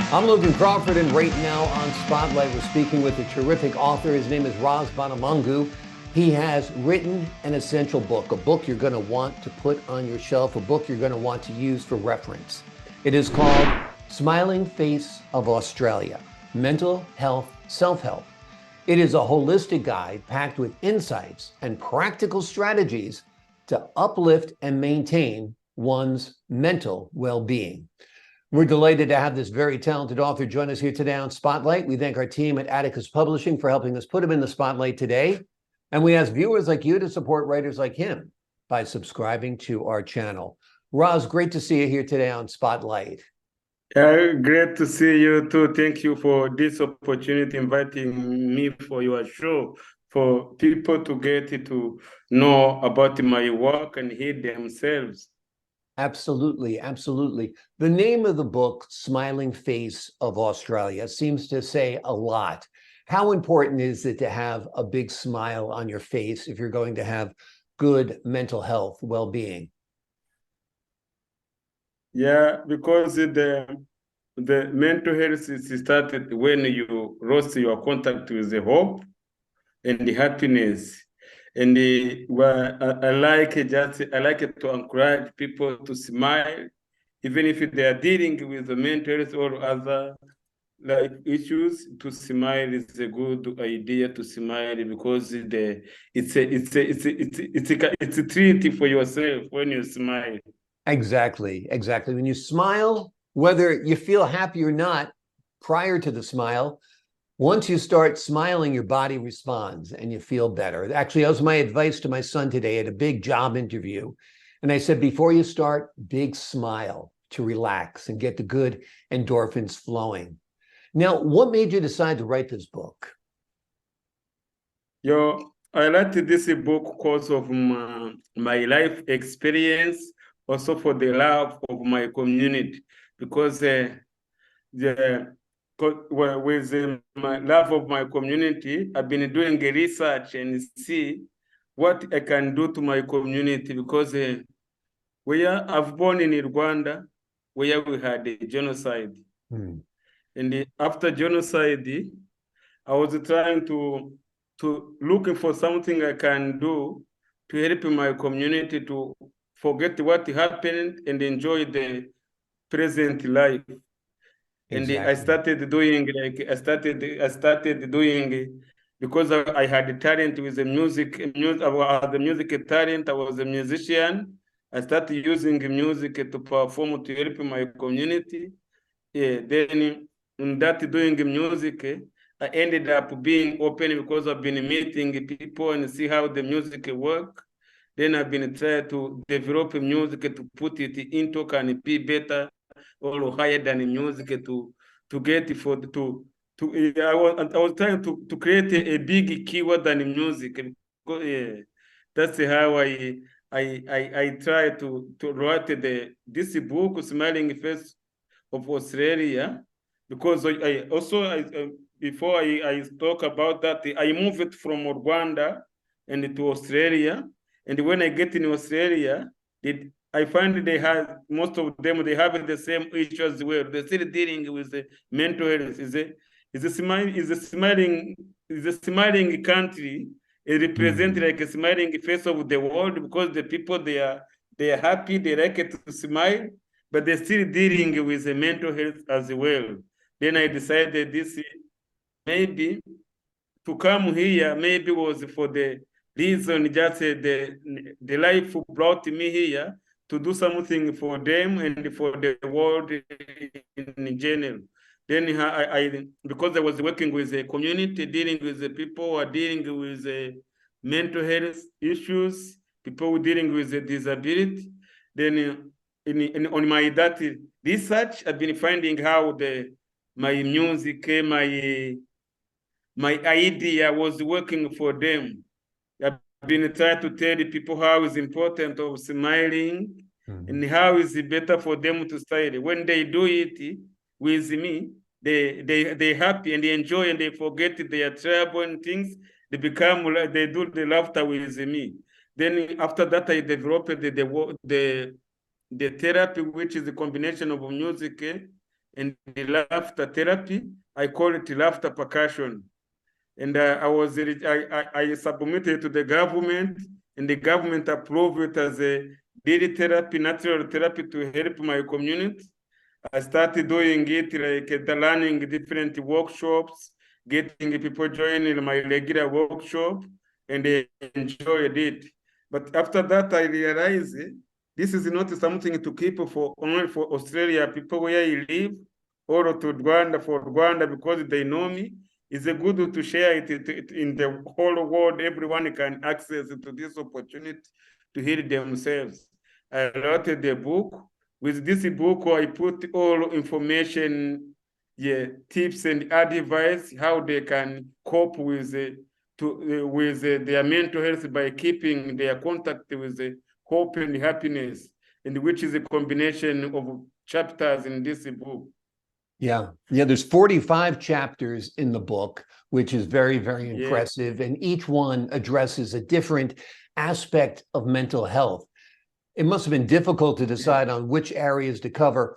I'm Logan Crawford, and right now on Spotlight, we're speaking with a terrific author. His name is Ras Banamungu. He has written an essential book, a book you're going to want to put on your shelf, a book you're going to want to use for reference. It is called Smiling Face of Australia, Mental Health Self-Help. It is a holistic guide packed with insights and practical strategies to uplift and maintain one's mental well-being. We're delighted to have this very talented author join us here today on Spotlight. We thank our team at Atticus Publishing for helping us put him in the spotlight today. And we ask viewers like you to support writers like him by subscribing to our channel. Ras, great to see you here today on Spotlight. Great to see you too. Thank you for this opportunity, inviting me for your show, for people to get to know about my work and hear themselves. Absolutely, absolutely. The name of the book, Smiling Face of Australia, seems to say a lot. How important is it to have a big smile on your face if you're going to have good mental health, well-being? Yeah, because the mental health is started when you lost your contact with the hope and the happiness. And I like it to encourage people to smile, even if they are dealing with the mental health or other like issues. To smile is a good idea. To smile because it's a treat for yourself when you smile. Exactly, exactly. When you smile, whether you feel happy or not prior to the smile, once you start smiling, your body responds and you feel better. Actually, that was my advice to my son today at a big job interview. And I said, before you start, big smile to relax and get the good endorphins flowing. Now, what made you decide to write this book? I liked this book because of my life experience, also for the love of my community, because with my love of my community, I've been doing research and see what I can do to my community, because I've born in Rwanda, where we had a genocide. And after genocide, I was trying to looking for something I can do to help my community to forget what happened and enjoy the present life. And I started doing because I had a talent with the music. I had the music talent. I was a musician. I started using music to perform to help my community. Yeah, then in that doing music, I ended up being open because I've been meeting people and see how the music work. Then I've been trying to develop music to put it into can be better or higher than music to get for to I was trying to create a big keyword than music. Because, yeah, that's how I try to write this book, Smiling Face of Australia, because I also before I talk about that, I moved from Rwanda and to Australia, and when I get in Australia, I find they have most of them they have the same issues as well. They're still dealing with the mental health. Is a smiling country. It represents like a smiling face of the world because the people they are happy, they like it to smile, but they're still dealing with the mental health as well. Then I decided this maybe to come here, maybe was for the reason just the life brought me here to do something for them and for the world in general. Then because I was working with the community, dealing with the people who are dealing with the mental health issues, people who are dealing with the disability, then on my that research, I've been finding how my music, my idea was working for them. I've been trying to tell the people how it's important of smiling and how is it better for them to smile. When they do it with me, they happy and they enjoy and they forget their trouble and things. They become like they do the laughter with me. Then after that, I developed the therapy, which is a combination of music and the laughter therapy. I call it laughter percussion. And I submitted to the government, and the government approved it as a daily therapy, natural therapy to help my community. I started doing it like learning different workshops, getting people joining my regular workshop, and they enjoyed it. But after that, I realized this is not something to keep for only for Australia, people where you live, or to Rwanda for Rwanda because they know me. It's a good to share it in the whole world. Everyone can access to this opportunity to heal themselves. I wrote the book. With this book, I put all information, tips and advice how they can cope with their mental health by keeping their contact with hope and happiness, and which is a combination of chapters in this book. Yeah. There's 45 chapters in the book, which is very, very impressive. And each one addresses a different aspect of mental health. It must have been difficult to decide on which areas to cover.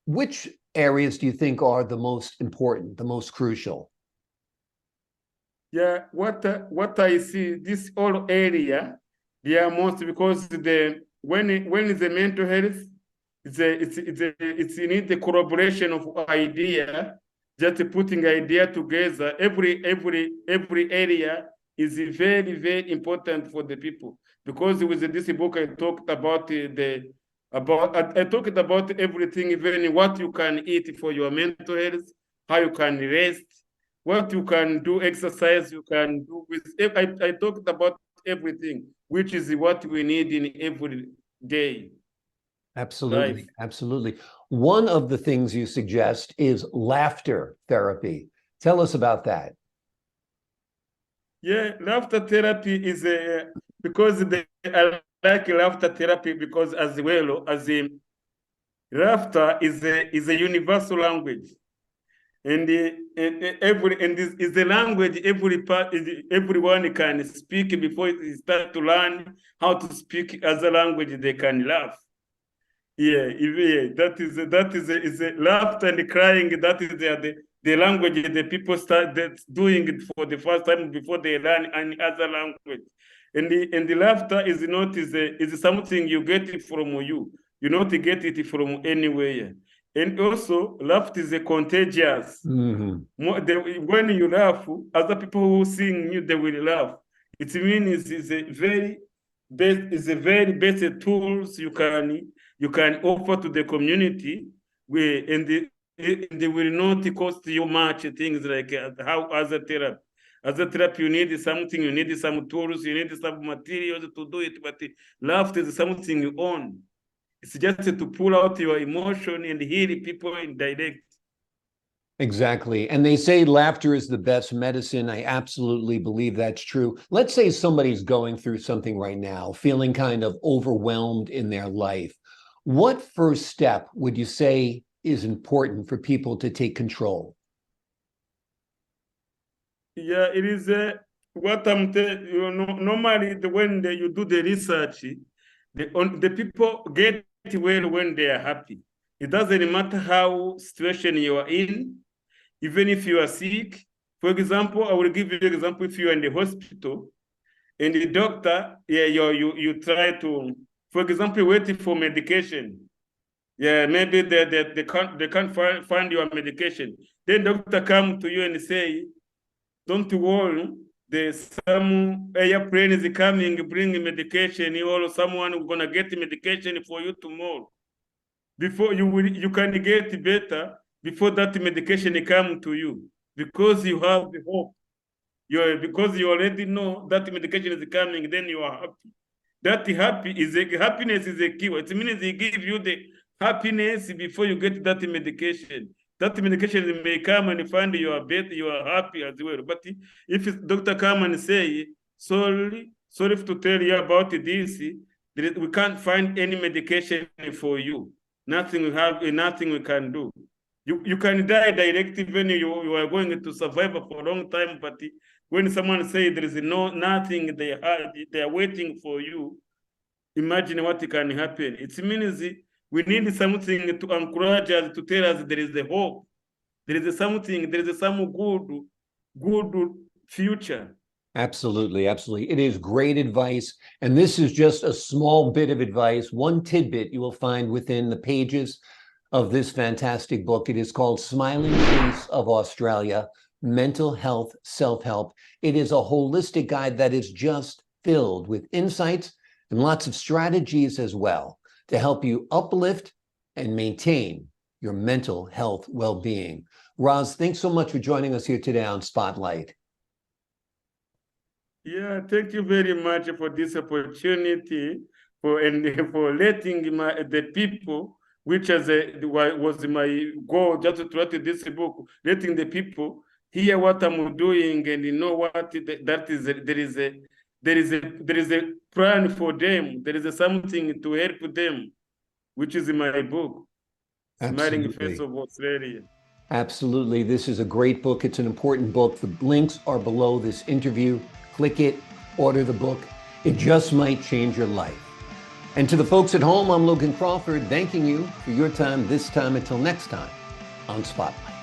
Which areas do you think are the most important, the most crucial? Yeah, what I see, this whole area, they are most because when the mental health, it's you need the collaboration of idea, just putting idea together. Every area is very, very important for the people, because with this book I talked about I talked about everything, even what you can eat for your mental health, how you can rest, what you can do, exercise you can do. I talked about everything, which is what we need in every day. Absolutely. Life. Absolutely. One of the things you suggest is laughter therapy. Tell us about that. Yeah, laughter therapy is because I like laughter therapy because as well as laughter is a universal language, and this is the language everyone can speak. Before they start to learn how to speak other language, they can laugh. That is a laughter and crying. That is the language the people start doing it for the first time before they learn any other language. And the laughter is not is something you get it from you. You not get it from anywhere. And also, laughter is contagious. Mm-hmm. When you laugh, other people who sing you, they will laugh. It means it's a very basic tools you can offer to the community, and they will not cost you much. Things like how as a therapy, you need something, you need some tools, you need some materials to do it, but laughter is something you own. It's just to pull out your emotion and heal people in direct. Exactly. And they say laughter is the best medicine. I absolutely believe that's true. Let's say somebody's going through something right now, feeling kind of overwhelmed in their life. What first step would you say is important for people to take control? Yeah, it is what I'm telling you. Normally, when you do the research, the people get well when they are happy. It doesn't matter how situation you are in, even if you are sick. For example, I will give you an example. If you are in the hospital and the doctor, you try to, for example, waiting for medication. Yeah, maybe they can't find your medication. Then doctor come to you and say, don't worry, there's some airplane is coming, bring medication, or someone is gonna get medication for you tomorrow. Before you can get better before that medication come to you, because you have the hope. Because you already know that medication is coming, then you are happy. That happiness is a keyword. It means they give you the happiness before you get that medication. That medication may come and find you are better, you are happy as well. But if doctor come and say, sorry to tell you about this, we can't find any medication for you. Nothing we can do. You can die directly when you are going to survive for a long time, but when someone says there is nothing they are waiting for you, imagine what can happen. It means We need something to encourage us, to tell us there is a hope. There is something, there is some good future. Absolutely, absolutely. It is great advice. And this is just a small bit of advice, one tidbit you will find within the pages of this fantastic book. It is called Smiling Face of Australia, Mental Health Self-Help. It is a holistic guide that is just filled with insights and lots of strategies as well to help you uplift and maintain your mental health well-being. Ras, thanks so much for joining us here today on Spotlight. Yeah, thank you very much for this opportunity for letting the people, which was my goal, just to write this book, letting the people hear what I'm doing and know what that is. There is a plan for them. There is something to help them, which is in my book, Smiling Face of Australia. Absolutely. This is a great book. It's an important book. The links are below this interview. Click it, order the book. It just might change your life. And to the folks at home, I'm Logan Crawford, thanking you for your time this time. Until next time on Spotlight.